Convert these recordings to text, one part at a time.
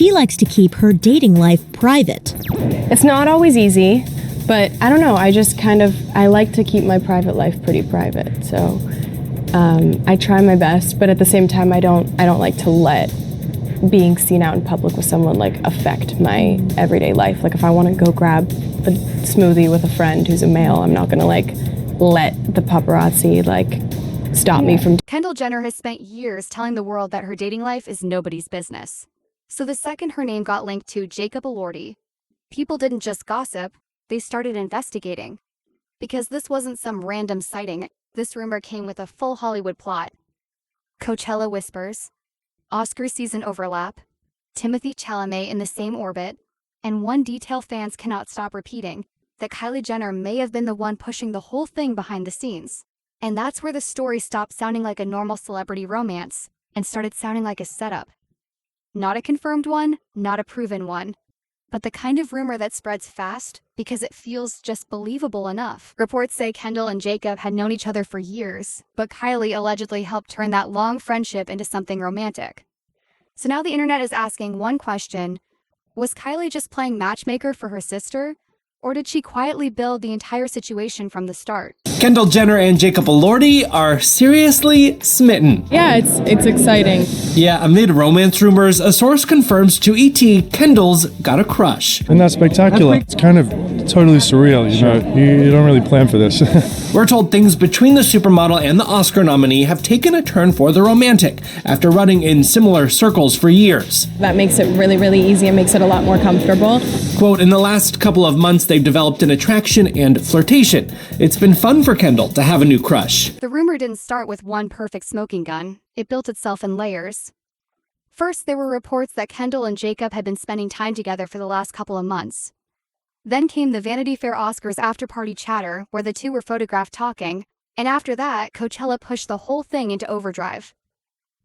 she likes to keep her dating life private. It's not always easy, but I don't know. I like to keep my private life pretty private. So I try my best, but at the same time, I don't like to let being seen out in public with someone like affect my everyday life. Like if I want to go grab a smoothie with a friend who's a male, I'm not gonna like let the paparazzi like stop me from. Kendall Jenner has spent years telling the world that her dating life is nobody's business. So the second her name got linked to Jacob Elordi, people didn't just gossip, they started investigating. Because this wasn't some random sighting, this rumor came with a full Hollywood plot. Coachella whispers, Oscar season overlap, Timothée Chalamet in the same orbit, and one detail fans cannot stop repeating, that Kylie Jenner may have been the one pushing the whole thing behind the scenes. And that's where the story stopped sounding like a normal celebrity romance and started sounding like a setup. Not a confirmed one, not a proven one, but the kind of rumor that spreads fast because it feels just believable enough. Reports say Kendall and Jacob had known each other for years, but Kylie allegedly helped turn that long friendship into something romantic. So now the internet is asking one question: was Kylie just playing matchmaker for her sister, or did she quietly build the entire situation from the start? Kendall Jenner and Jacob Elordi are seriously smitten. Yeah, it's exciting. Yeah, amid romance rumors, a source confirms to ET Kendall's got a crush. Isn't that spectacular? It's kind of totally surreal, you know. You don't really plan for this. We're told things between the supermodel and the Oscar nominee have taken a turn for the romantic after running in similar circles for years. That makes it really, really easy and makes it a lot more comfortable. Quote, in the last couple of months, they've developed an attraction and flirtation. It's been fun for Kendall to have a new crush. The rumor didn't start with one perfect smoking gun. It built itself in layers. First, there were reports that Kendall and Jacob had been spending time together for the last couple of months. Then came the Vanity Fair Oscars after-party chatter, where the two were photographed talking, and after that, Coachella pushed the whole thing into overdrive.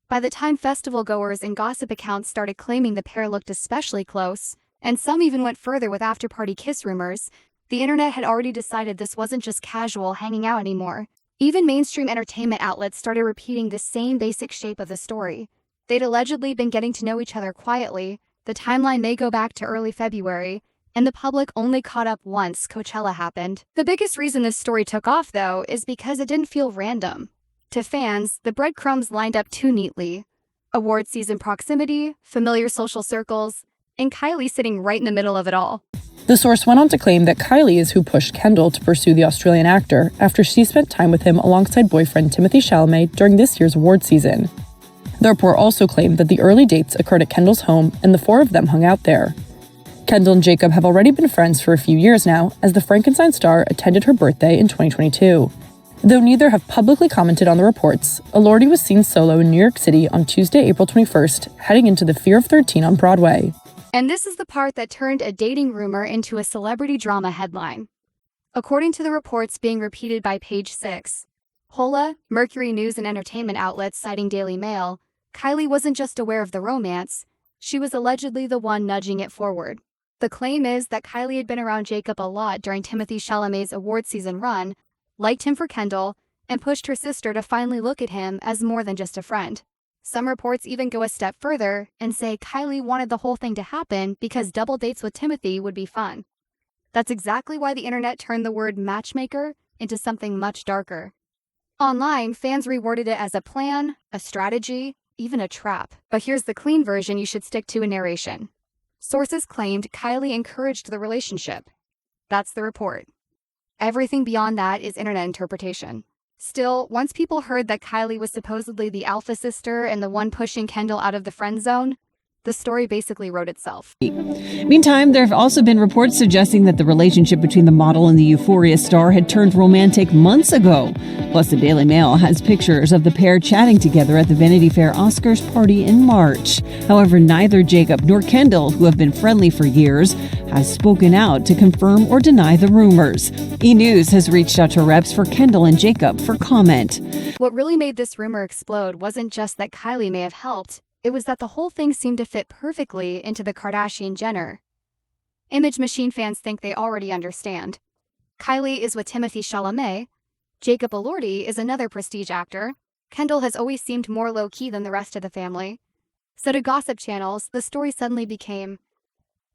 By the time festival-goers and gossip accounts started claiming the pair looked especially close, and some even went further with after-party kiss rumors, the internet had already decided this wasn't just casual hanging out anymore. Even mainstream entertainment outlets started repeating the same basic shape of the story. They'd allegedly been getting to know each other quietly, the timeline may go back to early February, and the public only caught up once Coachella happened. The biggest reason this story took off, though, is because it didn't feel random. To fans, the breadcrumbs lined up too neatly. Award season proximity, familiar social circles, and Kylie sitting right in the middle of it all. The source went on to claim that Kylie is who pushed Kendall to pursue the Australian actor after she spent time with him alongside boyfriend Timothée Chalamet during this year's award season. The report also claimed that the early dates occurred at Kendall's home and the four of them hung out there. Kendall and Jacob have already been friends for a few years now, as the Frankenstein star attended her birthday in 2022. Though neither have publicly commented on the reports, Elordi was seen solo in New York City on Tuesday, April 21st, heading into the Fear of 13 on Broadway. And this is the part that turned a dating rumor into a celebrity drama headline. According to the reports being repeated by Page Six, Hola, Mercury News and entertainment outlets citing Daily Mail, Kylie wasn't just aware of the romance, she was allegedly the one nudging it forward. The claim is that Kylie had been around Jacob a lot during Timothée Chalamet's award season run, liked him for Kendall, and pushed her sister to finally look at him as more than just a friend. Some reports even go a step further and say Kylie wanted the whole thing to happen because double dates with Timothée would be fun. That's exactly why the internet turned the word matchmaker into something much darker. Online, fans reworded it as a plan, a strategy, even a trap. But here's the clean version you should stick to in narration. Sources claimed Kylie encouraged the relationship. That's the report. Everything beyond that is internet interpretation. Still, once people heard that Kylie was supposedly the alpha sister and the one pushing Kendall out of the friend zone, the story basically wrote itself. Meantime, there have also been reports suggesting that the relationship between the model and the Euphoria star had turned romantic months ago. Plus, the Daily Mail has pictures of the pair chatting together at the Vanity Fair Oscars party in March. However, neither Jacob nor Kendall, who have been friendly for years, has spoken out to confirm or deny the rumors. E! News has reached out to reps for Kendall and Jacob for comment. What really made this rumor explode wasn't just that Kylie may have helped, it was that the whole thing seemed to fit perfectly into the Kardashian-Jenner image machine fans think they already understand. Kylie is with Timothée Chalamet. Jacob Elordi is another prestige actor. Kendall has always seemed more low-key than the rest of the family. So to gossip channels, the story suddenly became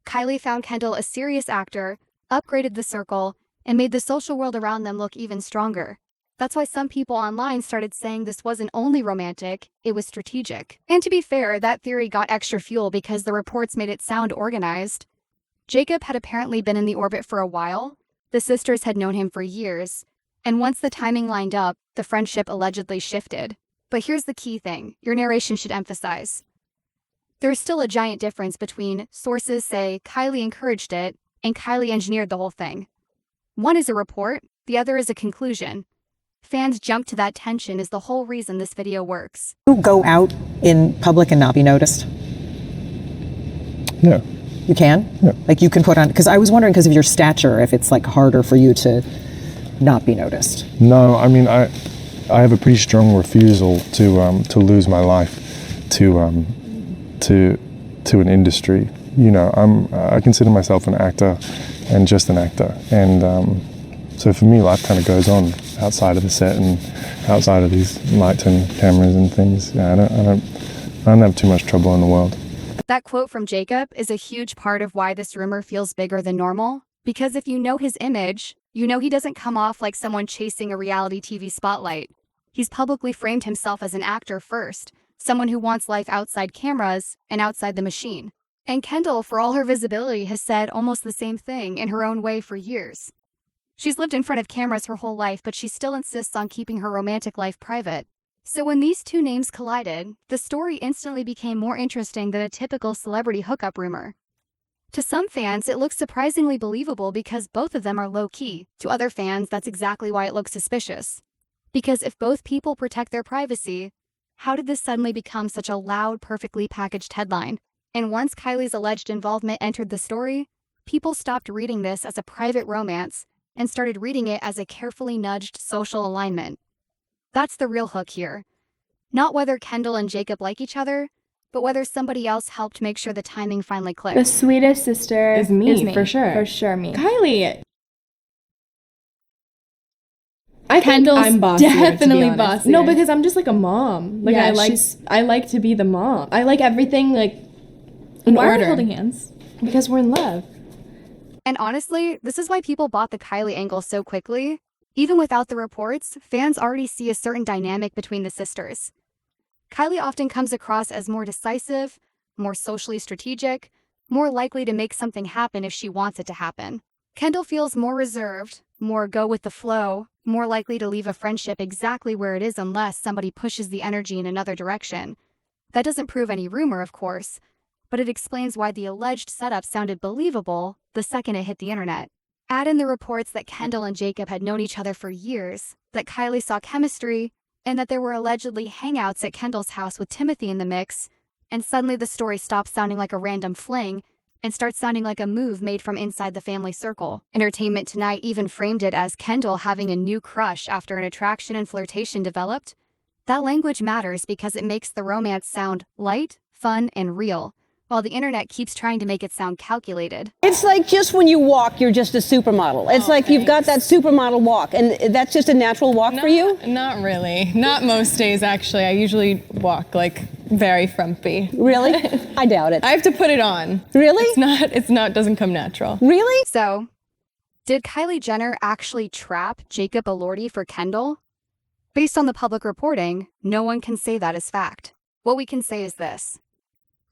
Kylie found Kendall a serious actor, upgraded the circle, and made the social world around them look even stronger. That's why some people online started saying this wasn't only romantic, it was strategic. And to be fair, that theory got extra fuel because the reports made it sound organized. Jacob had apparently been in the orbit for a while. The sisters had known him for years. And once the timing lined up, the friendship allegedly shifted. But here's the key thing your narration should emphasize. There's still a giant difference between sources say Kylie encouraged it and Kylie engineered the whole thing. One is a report, the other is a conclusion. Fans jump to that tension is the whole reason this video works. You go out in public and not be noticed? Yeah. You can? Yeah. Like you can put on, because I was wondering because of your stature, if it's like harder for you to not be noticed. No, I mean, I have a pretty strong refusal to lose my life to an industry. You know, I consider myself an actor and just an actor. And so for me, life kind of goes on outside of the set and outside of these lights and cameras and things. Yeah, I don't have too much trouble in the world. That quote from Jacob is a huge part of why this rumor feels bigger than normal. Because if you know his image, you know he doesn't come off like someone chasing a reality TV spotlight. He's publicly framed himself as an actor first, someone who wants life outside cameras and outside the machine. And Kendall, for all her visibility, has said almost the same thing in her own way for years. She's lived in front of cameras her whole life, but she still insists on keeping her romantic life private. So when these two names collided, the story instantly became more interesting than a typical celebrity hookup rumor. To some fans, it looks surprisingly believable because both of them are low-key. To other fans, that's exactly why it looks suspicious. Because if both people protect their privacy, how did this suddenly become such a loud, perfectly packaged headline? And once Kylie's alleged involvement entered the story, people stopped reading this as a private romance and started reading it as a carefully nudged social alignment. That's the real hook here. Not whether Kendall and Jacob like each other, but whether somebody else helped make sure the timing finally clicked. The sweetest sister is me, for sure. For sure, me. Kylie. I think Kendall's I'm bossier, definitely to be honest. bossier. No, because I'm just like a mom. Like Yeah, I like to be the mom. I like everything like In Why are we order. holding hands? Because we're in love. And honestly, this is why people bought the Kylie angle so quickly. Even without the reports, fans already see a certain dynamic between the sisters. Kylie often comes across as more decisive, more socially strategic, more likely to make something happen if she wants it to happen. Kendall feels more reserved, more go with the flow, more likely to leave a friendship exactly where it is unless somebody pushes the energy in another direction. That doesn't prove any rumor, of course, but it explains why the alleged setup sounded believable the second it hit the internet. Add in the reports that Kendall and Jacob had known each other for years, that Kylie saw chemistry, and that there were allegedly hangouts at Kendall's house with Timothy in the mix, and suddenly the story stops sounding like a random fling and starts sounding like a move made from inside the family circle. Entertainment Tonight even framed it as Kendall having a new crush after an attraction and flirtation developed. That language matters because it makes the romance sound light, fun, and real, while the internet keeps trying to make it sound calculated. It's like just when you walk, you're just a supermodel. It's like you've got that supermodel walk, and that's just a natural walk for you? Not really. Not most days, actually. I usually walk like very frumpy. Really? I doubt it. I have to put it on. Really? Doesn't come natural. Really? So, did Kylie Jenner actually trap Jacob Elordi for Kendall? Based on the public reporting, no one can say that is fact. What we can say is this.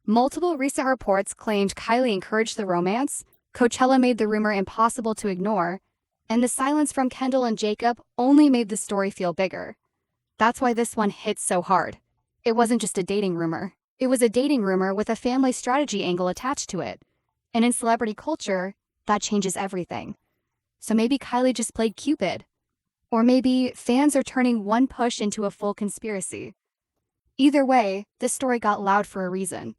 Multiple recent reports claimed Kylie encouraged the romance, Coachella made the rumor impossible to ignore, and the silence from Kendall and Jacob only made the story feel bigger. That's why this one hit so hard. It wasn't just a dating rumor. It was a dating rumor with a family strategy angle attached to it. And in celebrity culture, that changes everything. So maybe Kylie just played Cupid. Or maybe fans are turning one push into a full conspiracy. Either way, this story got loud for a reason.